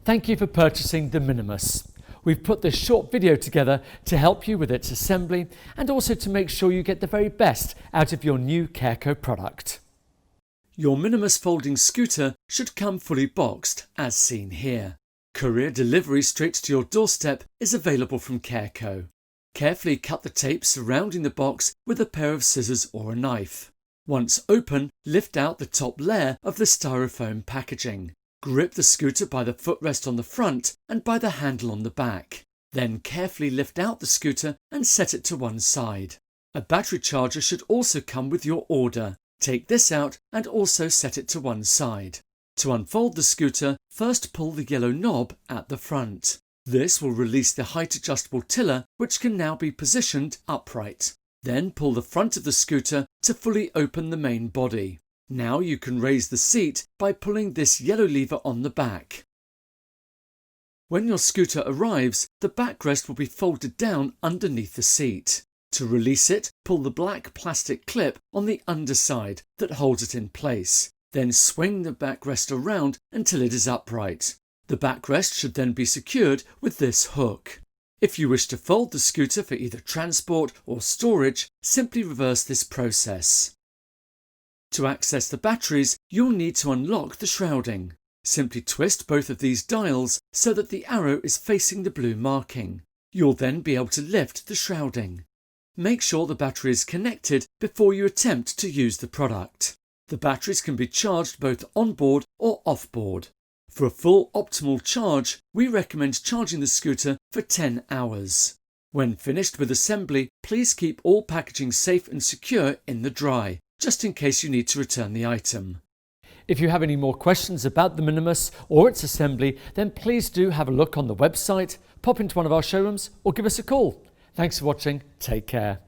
Thank you for purchasing the Minimus. We've put this short video together to help you with its assembly and also to make sure you get the very best out of your new CareCo product. Your Minimus Folding Scooter should come fully boxed, as seen here. Courier delivery straight to your doorstep is available from CareCo. Carefully cut the tape surrounding the box with a pair of scissors or a knife. Once open, lift out the top layer of the styrofoam packaging. Grip the scooter by the footrest on the front and by the handle on the back. Then carefully lift out the scooter and set it to one side. A battery charger should also come with your order. Take this out and also set it to one side. To unfold the scooter, first pull the yellow knob at the front. This will release the height adjustable tiller, which can now be positioned upright. Then pull the front of the scooter to fully open the main body. Now you can raise the seat by pulling this yellow lever on the back. When your scooter arrives, the backrest will be folded down underneath the seat. To release it, pull the black plastic clip on the underside that holds it in place. Then swing the backrest around until it is upright. The backrest should then be secured with this hook. If you wish to fold the scooter for either transport or storage, simply reverse this process. To access the batteries, you'll need to unlock the shrouding. Simply twist both of these dials so that the arrow is facing the blue marking. You'll then be able to lift the shrouding. Make sure the battery is connected before you attempt to use the product. The batteries can be charged both on board or off board. For a full optimal charge, we recommend charging the scooter for 10 hours. When finished with assembly, please keep all packaging safe and secure in the dry, just in case you need to return the item. If you have any more questions about the Minimus or its assembly, then please do have a look on the website, pop into one of our showrooms or give us a call. Thanks for watching, take care.